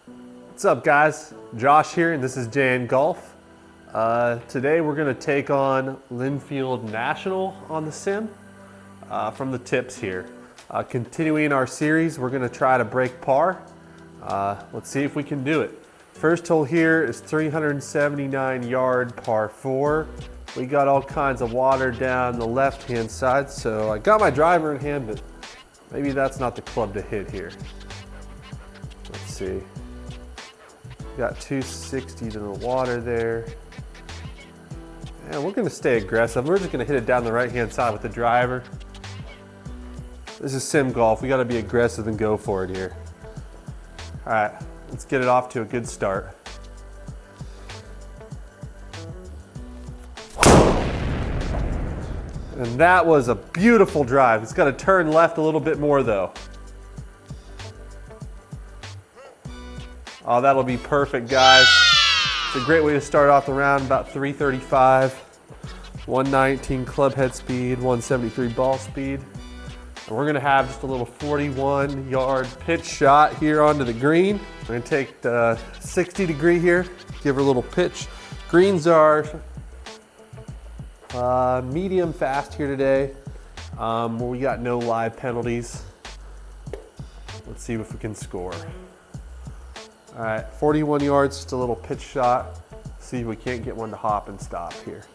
What's up, guys? Josh here, and this is JN Golf. Today we're going to take on Linfield National on the sim from the tips here. Continuing our series, we're going to try to break par. Let's see if we can do it. First hole here is 379 yard par 4. We got all kinds of water down the left-hand side, so I got my driver in hand, but maybe that's not the club to hit here. Let's see. Got 260 to the water there. And we're gonna stay aggressive. We're just gonna hit it down the right-hand side with the driver. This is sim golf. We gotta be aggressive and go for it here. All right, let's get it off to a good start. And that was a beautiful drive. It's gotta turn left a little bit more though. Oh, that'll be perfect, guys. It's a great way to start off the round, about 335, 119 club head speed, 173 ball speed. And we're gonna have just a little 41 yard pitch shot here onto the green. We're gonna take the 60 degree here, give her a little pitch. Greens are medium fast here today. We got no live penalties. Let's see if we can score. All right, 41 yards, just a little pitch shot. See if we can't get one to hop and stop here.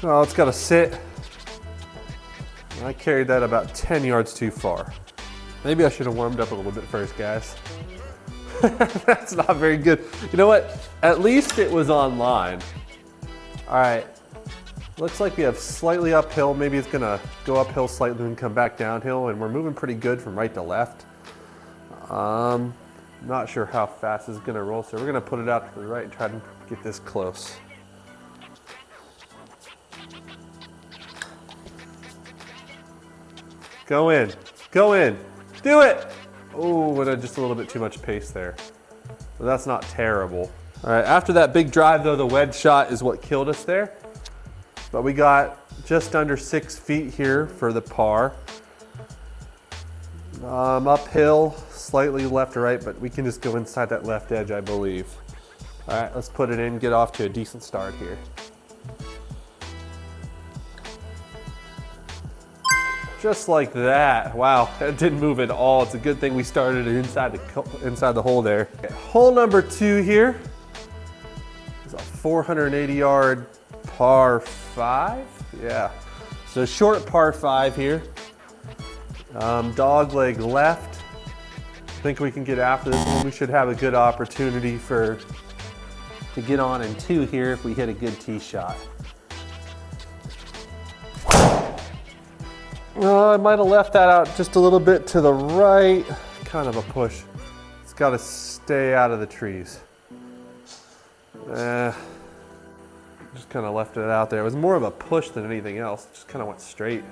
Oh, it's gotta sit. I carried that about 10 yards too far. Maybe I should have warmed up a little bit first, guys. That's not very good. You know what? At least it was on line. All right. Looks like we have slightly uphill. Maybe it's gonna go uphill slightly and come back downhill, and we're moving pretty good from right to left. Not sure how fast it's gonna roll, so we're gonna put it out to the right and try to get this close. Go in, go in, do it! Oh, just a little bit too much pace there. But that's not terrible. All right, after that big drive though, the wedge shot is what killed us there. But we got just under 6 feet here for the par. Uphill, slightly left or right, but we can just go inside that left edge, I believe. All right, let's put it in, get off to a decent start here. Just like that. Wow, that didn't move at all. It's a good thing we started inside the hole there. Okay, hole number 2 here is a 480 yard par 5. Yeah, so short par 5 here. Dog leg left. I think we can get after this one. We should have a good opportunity to get on in 2 here if we hit a good tee shot. I might have left that out just a little bit to the right. Kind of a push. It's got to stay out of the trees. Just kind of left it out there. It was more of a push than anything else. It just kind of went straight.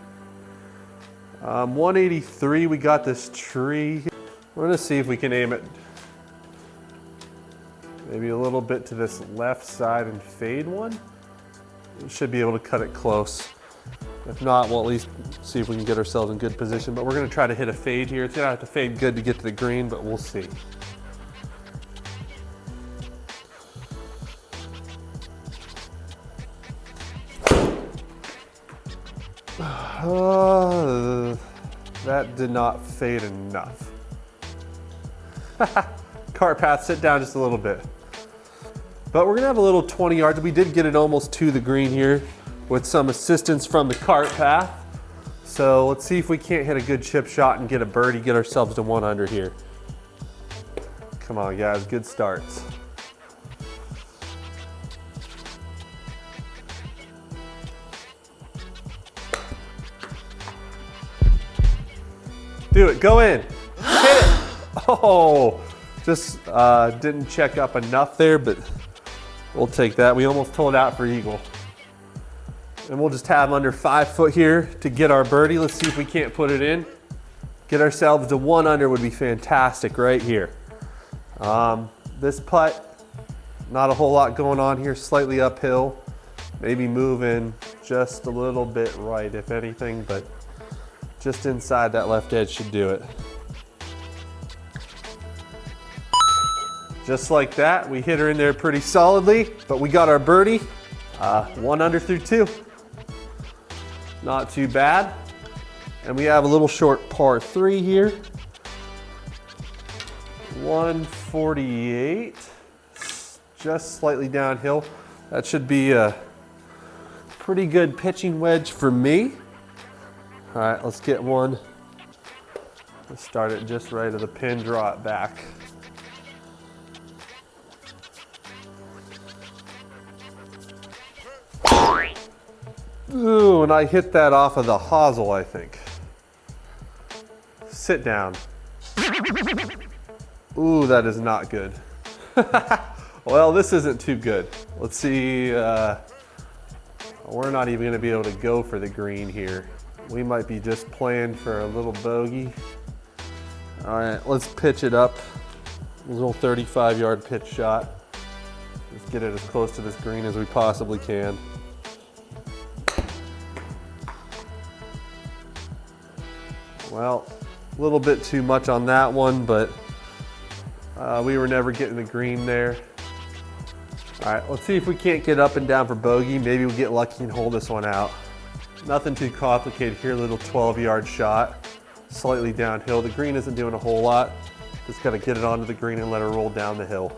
183, we got this tree. We're gonna see if we can aim it maybe a little bit to this left side and fade one. We should be able to cut it close. If not, we'll at least see if we can get ourselves in good position. But we're gonna try to hit a fade here. It's gonna have to fade good to get to the green, but we'll see. That did not fade enough. Cart path, sit down just a little bit. But we're gonna have a little 20 yards. We did get it almost to the green here with some assistance from the cart path. So let's see if we can't hit a good chip shot and get a birdie, get ourselves to 1 under here. Come on, guys, good starts. Do it, go in, hit it. Oh, just didn't check up enough there, but we'll take that. We almost pulled out for eagle. And we'll just have under 5 foot here to get our birdie. Let's see if we can't put it in. Get ourselves to 1 under would be fantastic right here. This putt, not a whole lot going on here, slightly uphill. Maybe moving just a little bit right, if anything, but Just inside that left edge should do it. Just like that, we hit her in there pretty solidly, but we got our birdie. 1 under through 2. Not too bad. And we have a little short par 3 here. 148, just slightly downhill. That should be a pretty good pitching wedge for me. All right, let's get one. Let's start it just right of the pin, draw it back. Ooh, and I hit that off of the hosel, I think. Sit down. Ooh, that is not good. Well, this isn't too good. Let's see, we're not even gonna be able to go for the green here. We might be just playing for a little bogey. All right, let's pitch it up. A little 35-yard pitch shot. Let's get it as close to this green as we possibly can. Well, a little bit too much on that one, but we were never getting the green there. All right, let's see if we can't get up and down for bogey. Maybe we'll get lucky and hold this one out. Nothing too complicated here, little 12-yard shot, slightly downhill. The green isn't doing a whole lot. Just gotta get it onto the green and let her roll down the hill.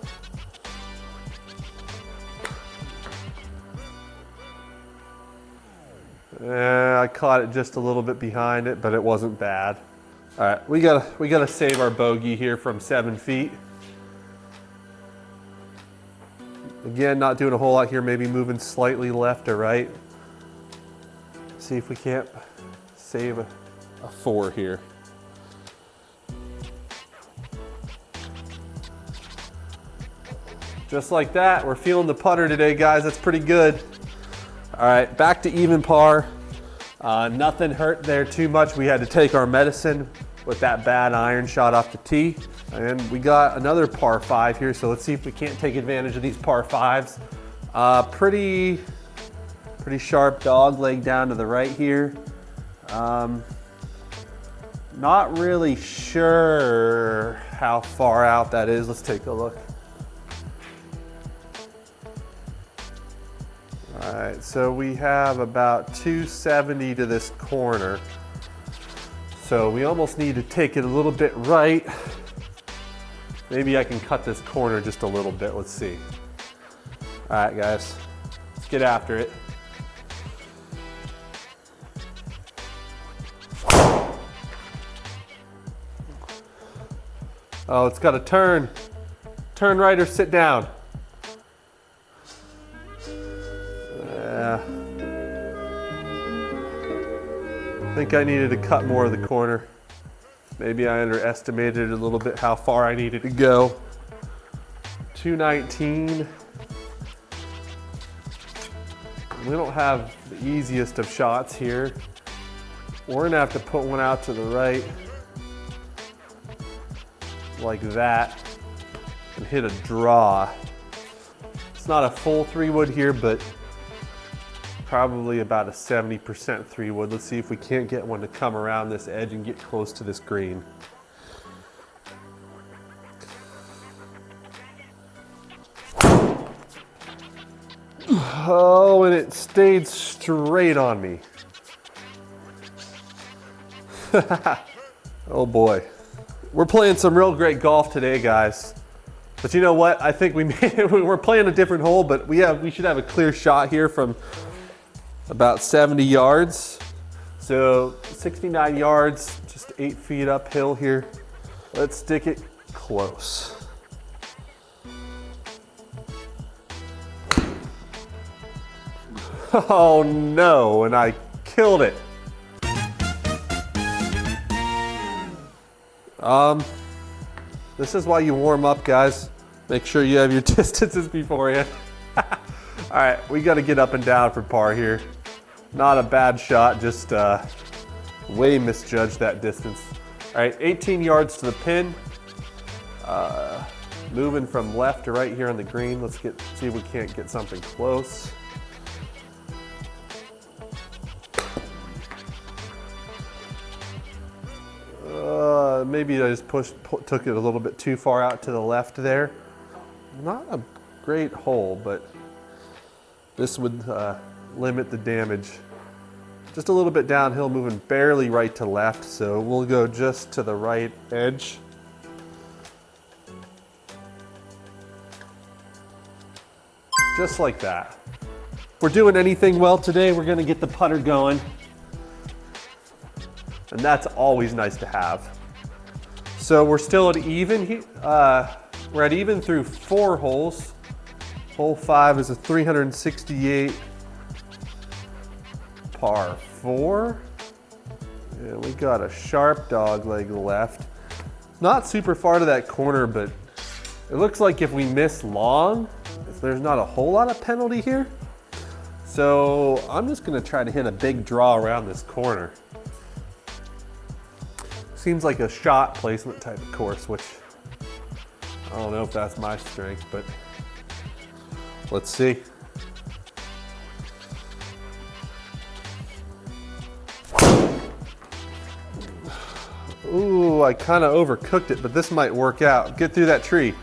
I caught it just a little bit behind it, but it wasn't bad. All right, we gotta save our bogey here from 7 feet. Again, not doing a whole lot here, maybe moving slightly left or right. See if we can't save a 4 here. Just like that, we're feeling the putter today, guys. That's pretty good. All right, back to even par. Nothing hurt there too much. We had to take our medicine with that bad iron shot off the tee. And we got another par 5 here, so let's see if we can't take advantage of these par 5s. Pretty sharp dog leg down to the right here. Not really sure how far out that is. Let's take a look. All right, so we have about 270 to this corner. So we almost need to take it a little bit right. Maybe I can cut this corner just a little bit. Let's see. All right, guys, let's get after it. Oh, it's got to turn. Turn right or sit down. Yeah. I think I needed to cut more of the corner. Maybe I underestimated a little bit how far I needed to go. 219. We don't have the easiest of shots here. We're gonna have to put one out to the right like that and hit a draw. It's not a full 3-wood here, but probably about a 70% 3-wood. Let's see if we can't get one to come around this edge and get close to this green. Oh, and it stayed straight on me. Oh boy. We're playing some real great golf today, guys. But you know what? I think we're playing a different hole, but we should have a clear shot here from about 70 yards. So 69 yards, just 8 feet uphill here. Let's stick it close. Oh no, and I killed it. This is why you warm up, guys. Make sure you have your distances beforehand. All right, we got to get up and down for par here. Not a bad shot, just way misjudged that distance. All right, 18 yards to the pin. Moving from left to right here on the green. Let's see if we can't get something close. Maybe I just took it a little bit too far out to the left there. Not a great hole, but this would limit the damage. Just a little bit downhill, moving barely right to left, so we'll go just to the right edge. Just like that. If we're doing anything well today, we're gonna get the putter going. And that's always nice to have. So we're still at even. We're at even through 4 holes. Hole 5 is a 368 par 4. And we got a sharp dog leg left. Not super far to that corner, but it looks like if we miss long, there's not a whole lot of penalty here. So I'm just gonna try to hit a big draw around this corner. Seems like a shot placement type of course, which I don't know if that's my strength, but let's see. Ooh, I kind of overcooked it, but this might work out. Get through that tree.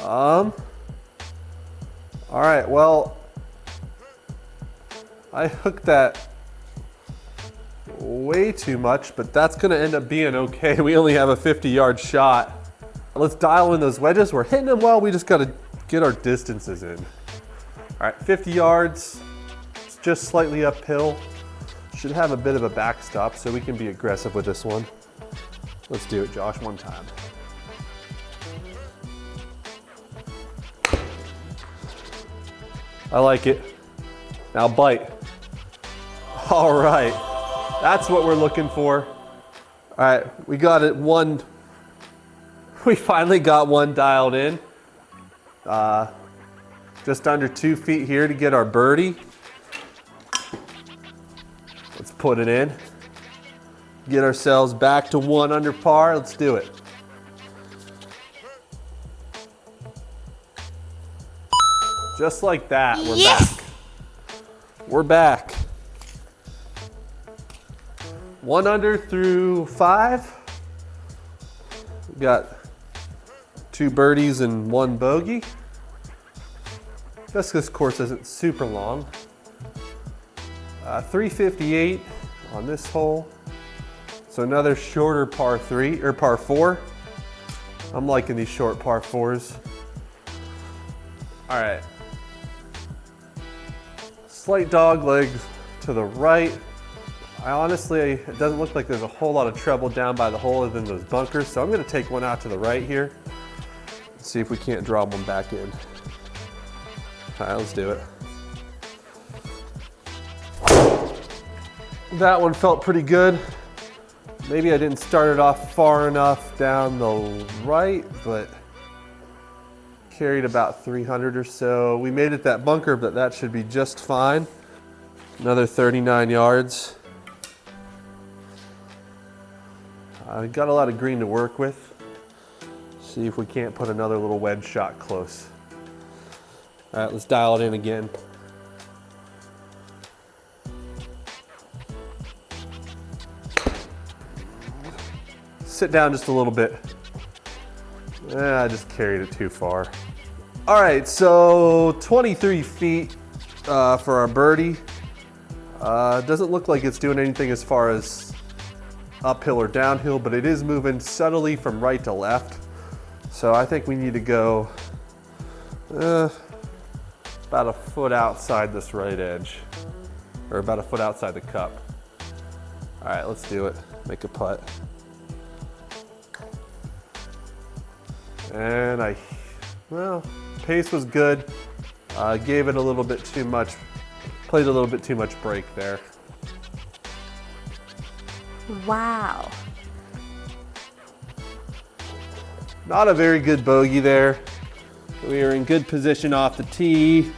All right, well, I hooked that way too much, but that's gonna end up being okay. We only have a 50-yard shot. Let's dial in those wedges. We're hitting them well, we just gotta get our distances in. All right, 50 yards, it's just slightly uphill. Should have a bit of a backstop so we can be aggressive with this one. Let's do it, Josh, one time. I like it. Now bite. All right, that's what we're looking for. All right, we got it one. We finally got one dialed in. Just under 2 feet here to get our birdie. Let's put it in. Get ourselves back to 1 under par. Let's do it. Just like that, we're back. We're back. 1 under through 5. We got 2 birdies and 1 bogey. Guess this course isn't super long. 358 on this hole. So another shorter par 3 or par 4. I'm liking these short par 4s. All right. Slight dog leg to the right. It doesn't look like there's a whole lot of trouble down by the hole other than those bunkers, so I'm gonna take one out to the right here. See if we can't draw one back in. All right, let's do it. That one felt pretty good. Maybe I didn't start it off far enough down the right, but carried about 300 or so. We made it that bunker, but that should be just fine. Another 39 yards. I got a lot of green to work with. See if we can't put another little wedge shot close. All right, let's dial it in again. Sit down just a little bit. I just carried it too far. All right, so 23 feet for our birdie. Doesn't look like it's doing anything as far as uphill or downhill, but it is moving subtly from right to left. So I think we need to go about a foot outside this right edge, or about a foot outside the cup. All right, let's do it. Make a putt. And pace was good. Gave it a little bit too much, played a little bit too much break there. Wow. Not a very good bogey there. We were in good position off the tee.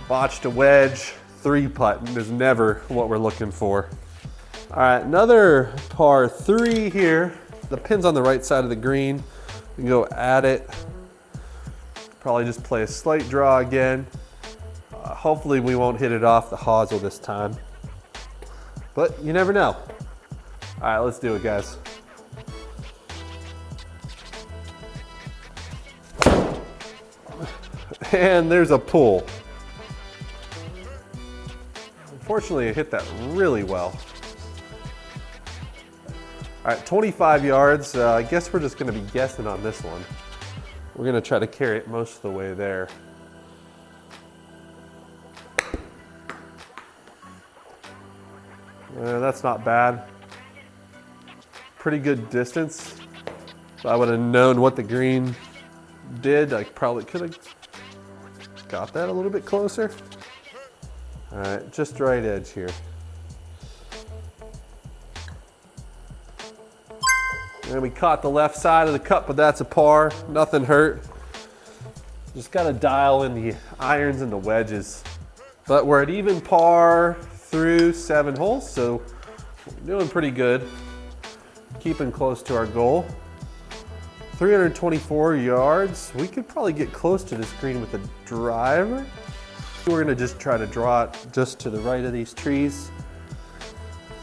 Botched a wedge. 3-putt is never what we're looking for. All right, another par 3 here. The pin's on the right side of the green. We can go at it. Probably just play a slight draw again. Hopefully we won't hit it off the hosel this time. But you never know. All right, let's do it, guys. And there's a pull. Unfortunately, I hit that really well. All right, 25 yards. I guess we're just gonna be guessing on this one. We're gonna try to carry it most of the way there. That's not bad. Pretty good distance. If I would have known what the green did, I probably could have got that a little bit closer. All right, just right edge here. And we caught the left side of the cup, but that's a par. Nothing hurt. Just got to dial in the irons and the wedges. But we're at even par through 7 holes, so we're doing pretty good. Keeping close to our goal. 324 yards. We could probably get close to this green with a driver. We're gonna just try to draw it just to the right of these trees.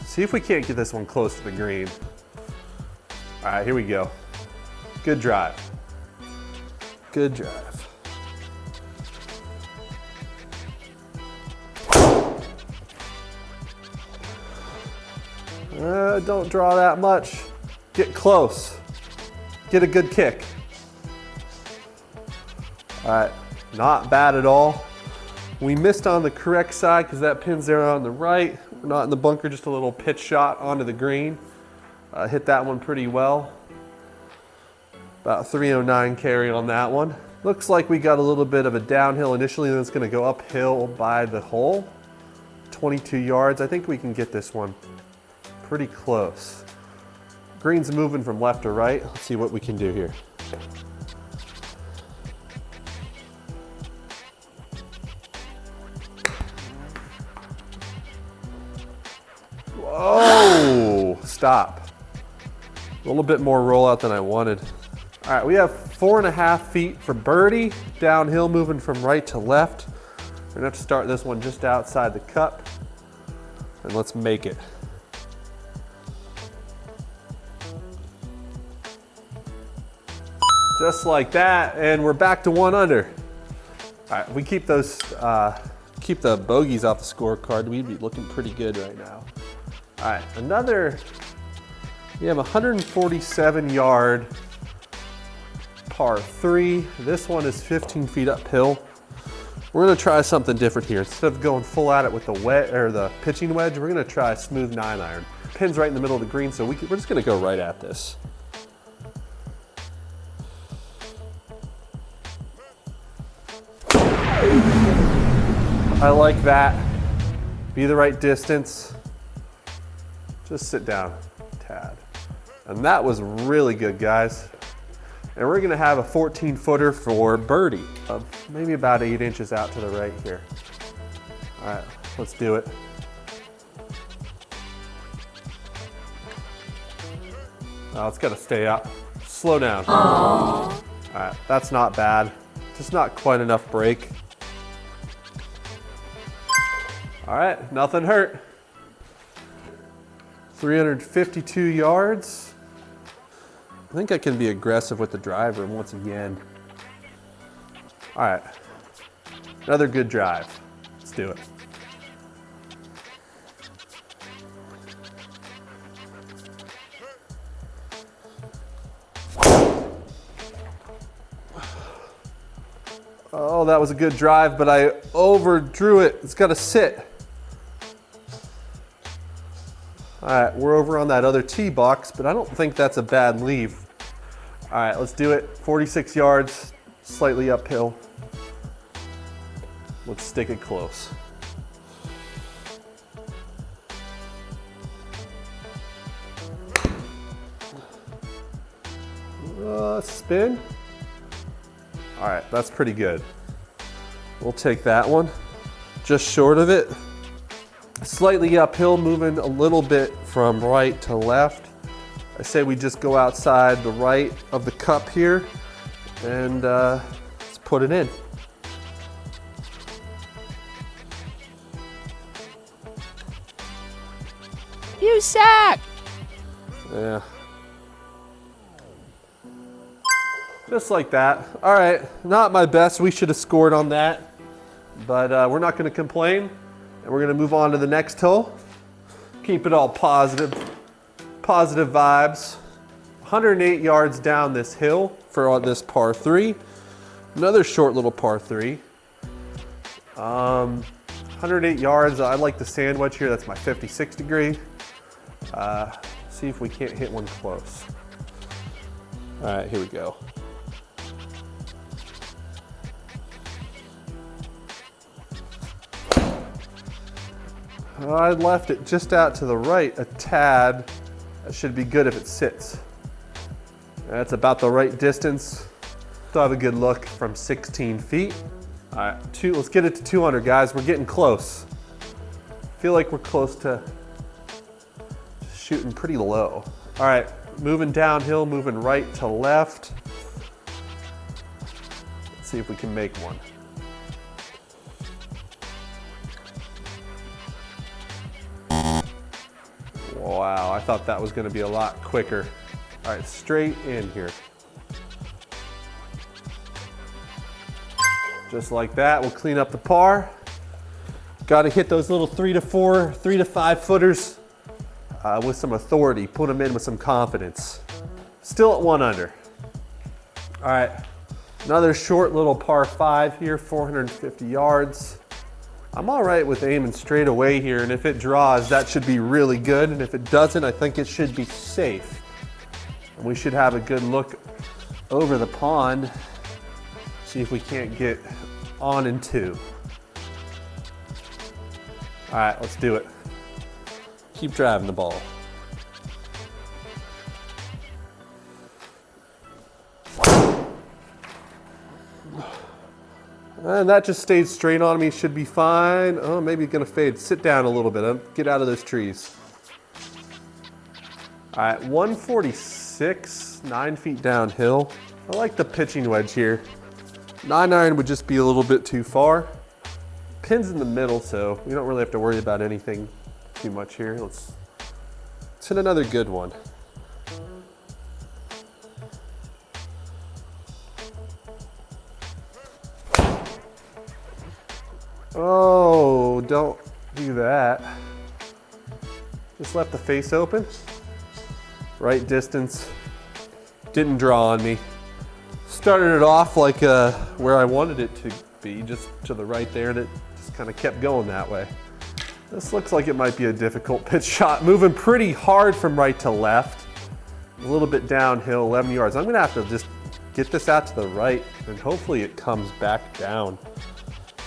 See if we can't get this one close to the green. All right, here we go. Good drive. Good drive. Don't draw that much. Get close. Get a good kick. All right, not bad at all. We missed on the correct side because that pin's there on the right. We're not in the bunker, just a little pitch shot onto the green. Hit that one pretty well. About 309 carry on that one. Looks like we got a little bit of a downhill initially, then it's gonna go uphill by the hole. 22 yards. I think we can get this one pretty close. Green's moving from left to right. Let's see what we can do here. Whoa, stop. A little bit more rollout than I wanted. All right, we have 4.5 feet for birdie. Downhill, moving from right to left. We're gonna have to start this one just outside the cup. And let's make it. Just like that, and we're back to 1 under. All right, we keep those, keep the bogeys off the scorecard. We'd be looking pretty good right now. All right, we have 147 yard par 3. This one is 15 feet uphill. We're gonna try something different here. Instead of going full at it with the pitching wedge, we're gonna try a smooth 9-iron. Pin's right in the middle of the green, so we're just gonna go right at this. I like that. Be the right distance. Just sit down, tad. And that was really good, guys. And we're gonna have a 14-footer for birdie, maybe about 8 inches out to the right here. All right, let's do it. Oh, it's gotta stay up. Slow down. Aww. All right, that's not bad. Just not quite enough break. All right, nothing hurt. 352 yards. I think I can be aggressive with the driver once again. All right, another good drive. Let's do it. Oh, that was a good drive, but I overdrew it. It's got to sit. All right, we're over on that other tee box, but I don't think that's a bad leave. All right, let's do it. 46 yards, slightly uphill. Let's stick it close. Spin. All right, that's pretty good. We'll take that one. Just short of it. Slightly uphill, moving a little bit from right to left. I say we just go outside the right of the cup here and let's put it in. You suck! Yeah. Just like that. All right, not my best. We should have scored on that, but we're not going to complain, and we're going to move on to the next hole. Keep it all positive vibes. 108 yards down this hill for this par 3. Another short little par 3. 108 yards. I like the sand wedge here. That's my 56 degree. See if we can't hit one close. All right, here we go. I left it just out to the right a tad. That should be good if it sits. That's about the right distance. Still have a good look from 16 feet. All right, let's get it to 200, guys. We're getting close. Feel like we're close to shooting pretty low. All right, moving downhill, moving right to left. Let's see if we can make one. Wow, I thought that was going to be a lot quicker. All right, straight in here. Just like that, we'll clean up the par. Got to hit those little 3 to 5 footers with some authority. Put them in with some confidence. Still at 1 under. All right, another short little par 5 here, 450 yards. I'm all right with aiming straight away here, and if it draws, that should be really good. And if it doesn't, I think it should be safe. And we should have a good look over the pond. See if we can't get on in 2. All right, let's do it. Keep driving the ball. And that just stayed straight on me, should be fine. Oh, maybe it's gonna fade. Sit down a little bit, get out of those trees. All right, 146, 9 feet downhill. I like the pitching wedge here. 9-iron would just be a little bit too far. Pin's in the middle, so we don't really have to worry about anything too much here. Let's hit another good one. Oh, don't do that. Just left the face open. Right distance. Didn't draw on me. Started it off like where I wanted it to be, just to the right there, and it just kind of kept going that way. This looks like it might be a difficult pitch shot. Moving pretty hard from right to left. A little bit downhill, 11 yards. I'm gonna have to just get this out to the right, and hopefully it comes back down.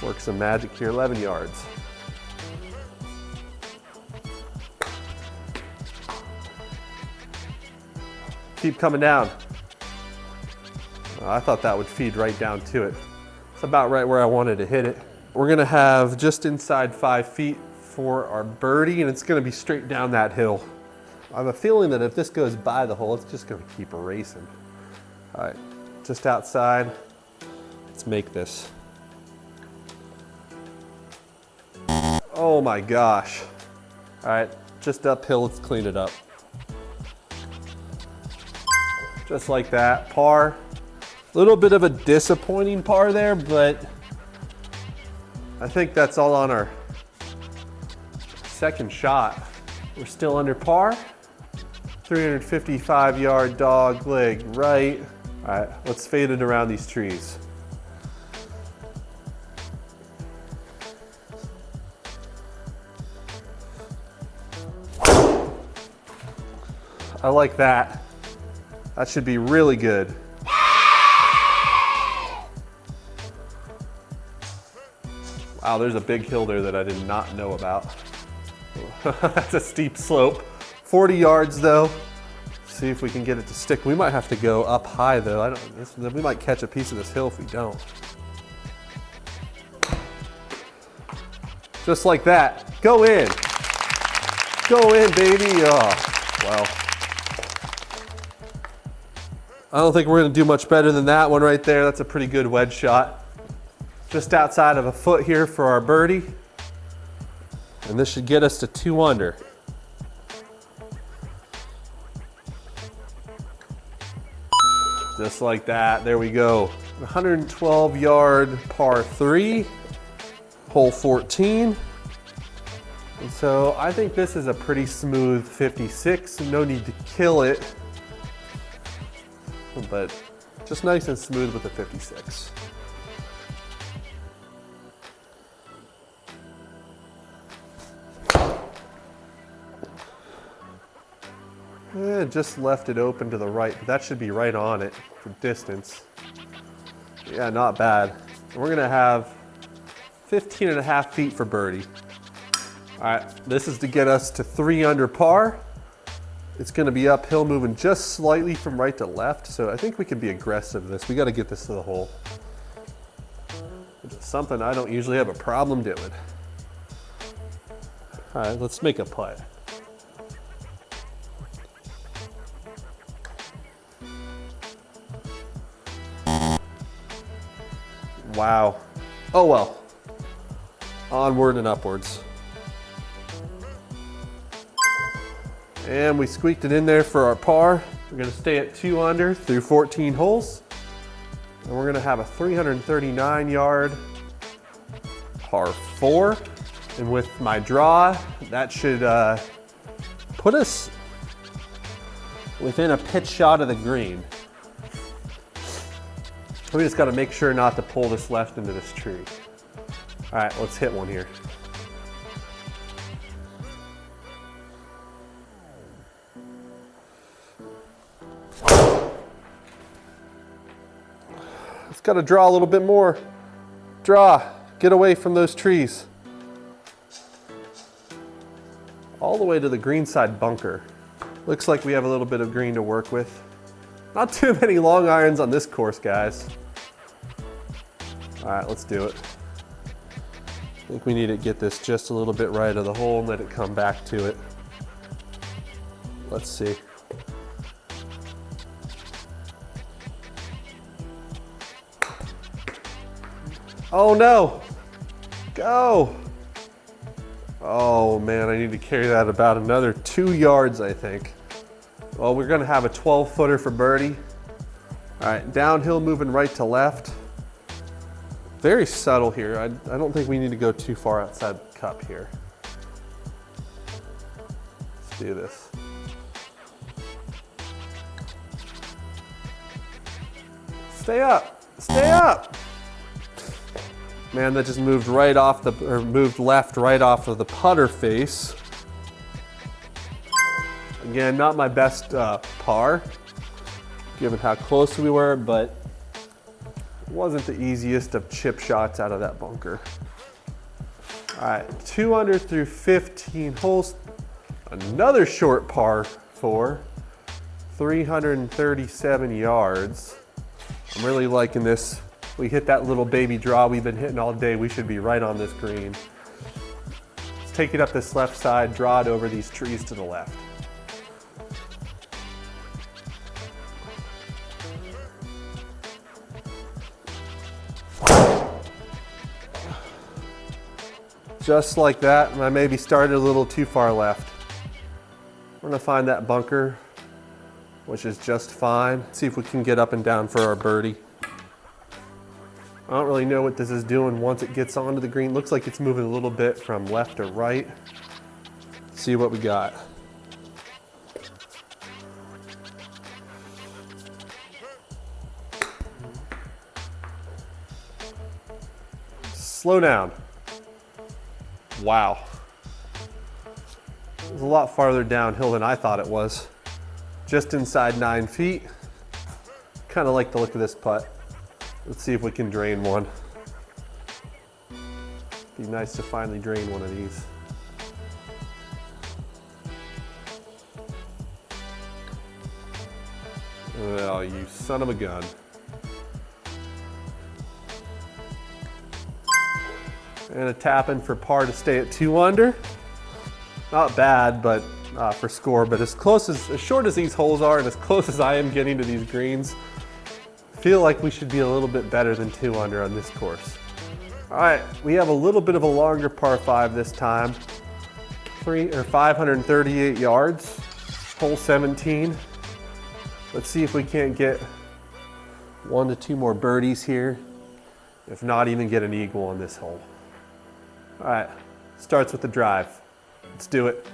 Work some magic here, 11 yards. Keep coming down. I thought that would feed right down to it. It's about right where I wanted to hit it. We're gonna have just inside 5 feet for our birdie, and it's gonna be straight down that hill. I have a feeling that if this goes by the hole, it's just gonna keep racing. All right, just outside. Let's make this. Oh my gosh. All right, just uphill, let's clean it up. Just like that, par. A little bit of a disappointing par there, but I think that's all on our second shot. We're still under par. 355-yard dog leg right. All right, let's fade it around these trees. I like that. That should be really good. Wow, there's a big hill there that I did not know about. That's a steep slope. 40 yards though. See if we can get it to stick. We might have to go up high though. We might catch a piece of this hill if we don't. Just like that. Go in. Go in, baby. Oh, well. I don't think we're gonna do much better than that one right there. That's a pretty good wedge shot. Just outside of a foot here for our birdie. And this should get us to 2 under. Just like that, there we go. 112 yard par 3, hole 14. And so I think this is a pretty smooth 56. No need to kill it, but just nice and smooth with the 56. Just left it open to the right, but that should be right on it for distance. Yeah, not bad. And we're gonna have 15 and a half feet for birdie. All right, this is to get us to 3 under par. It's gonna be uphill, moving just slightly from right to left, so I think we can be aggressive in this. We gotta get this to the hole. It's something I don't usually have a problem doing. All right, let's make a putt. Wow. Oh well. Onward and upwards. And we squeaked it in there for our par. We're gonna stay at 2 under through 14 holes. And we're gonna have a 339 yard par 4. And with my draw, that should put us within a pitch shot of the green. We just gotta make sure not to pull this left into this tree. All right, let's hit one here. It's gotta draw a little bit more. Draw, get away from those trees. All the way to the green side bunker. Looks like we have a little bit of green to work with. Not too many long irons on this course, guys. All right, let's do it. I think we need to get this just a little bit right of the hole and let it come back to it. Let's see. Oh no, go. Oh man, I need to carry that about another 2 yards, I think. Well, we're gonna have a 12-footer for birdie. All right, downhill moving right to left. Very subtle here. I don't think we need to go too far outside the cup here. Let's do this. Stay up, stay up. Man, that just moved right off the, or moved left right off of the putter face. Again, not my best par, given how close we were, but it wasn't the easiest of chip shots out of that bunker. All right, 2 under through 15 holes. Another short par 4, 337 yards. I'm really liking this. We hit that little baby draw we've been hitting all day. We should be right on this green. Let's take it up this left side, draw it over these trees to the left. Just like that, and I maybe started a little too far left. We're gonna find that bunker, which is just fine. See if we can get up and down for our birdie. I don't really know what this is doing once it gets onto the green. Looks like it's moving a little bit from left to right. Let's see what we got. Slow down. Wow. It was a lot farther downhill than I thought it was. Just inside 9 feet. Kind of like the look of this putt. Let's see if we can drain one. Be nice to finally drain one of these. Oh, you son of a gun. And a tap in for par to stay at 2 under. Not bad, but for score, but as short as these holes are and as close as I am getting to these greens, I feel like we should be a little bit better than 2 under on this course. All right, we have a little bit of a longer par 5 this time. 538 yards, hole 17. Let's see if we can't get 1 to 2 more birdies here, if not even get an eagle on this hole. All right, starts with the drive. Let's do it.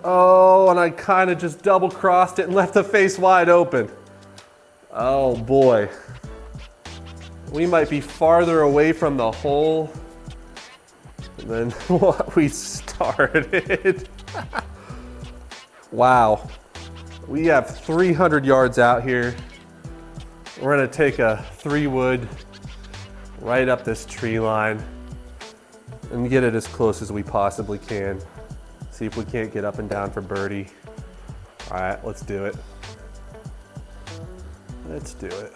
Oh, and I kind of just double crossed it and left the face wide open. Oh boy. We might be farther away from the hole than what we started. Wow. We have 300 yards out here. We're gonna take a 3-wood right up this tree line and get it as close as we possibly can. See if we can't get up and down for birdie. All right, let's do it. Let's do it.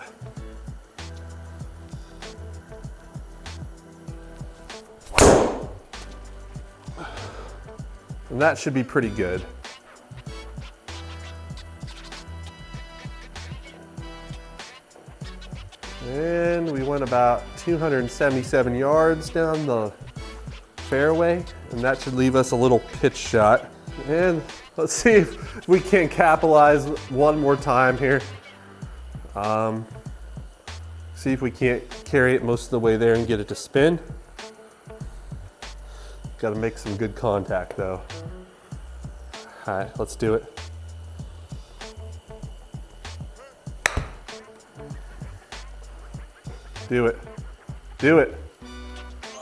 And that should be pretty good. And we went about 277 yards down the fairway, and that should leave us a little pitch shot. And let's see if we can capitalize one more time here. See if we can't carry it most of the way there and get it to spin. Got to make some good contact though. All right, let's do it. Do it. Do it.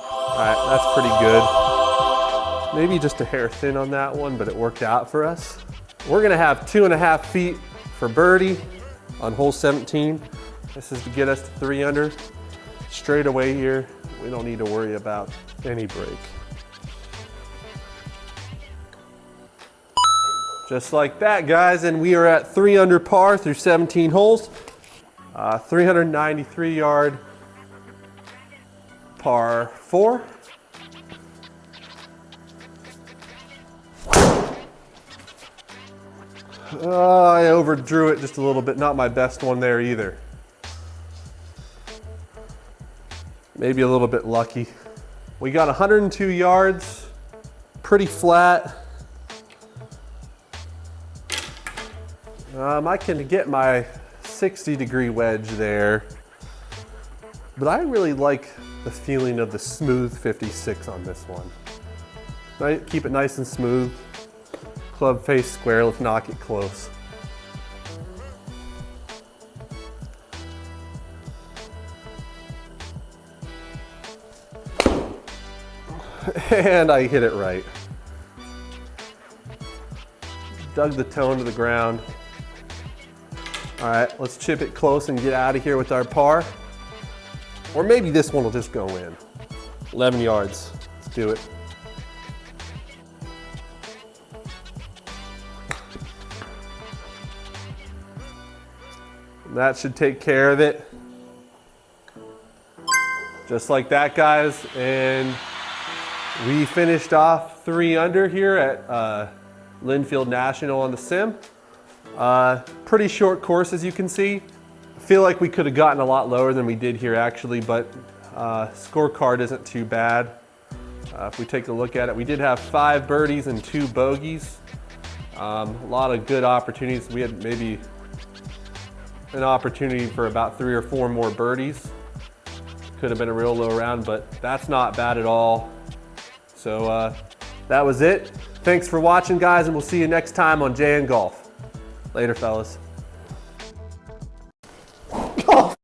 All right, that's pretty good. Maybe just a hair thin on that one, but it worked out for us. We're gonna have 2.5 feet for birdie on hole 17. This is to get us to 3 under. Straight away here, we don't need to worry about any break. Just like that, guys, and we are at 3 under par through 17 holes. 393 yard par 4. I overdrew it just a little bit. Not my best one there either. Maybe a little bit lucky. We got 102 yards, pretty flat. I can get my 60-degree wedge there, but I really like the feeling of the smooth 56 on this one. Keep it nice and smooth. Club face square, let's knock it close. And I hit it right. Dug the toe to the ground. All right, let's chip it close and get out of here with our par. Or maybe this one will just go in. 11 yards, let's do it. That should take care of it. Just like that, guys. And we finished off 3 under here at Linfield National on the sim. Pretty short course, as you can see. I feel like we could have gotten a lot lower than we did here actually, but scorecard isn't too bad. If we take a look at it, we did have 5 birdies and 2 bogeys. A lot of good opportunities. We had maybe an opportunity for about 3 or 4 more birdies. Could have been a real low round, but that's not bad at all. So that was it. Thanks for watching, guys, and we'll see you next time on Jay and Golf. Later, fellas.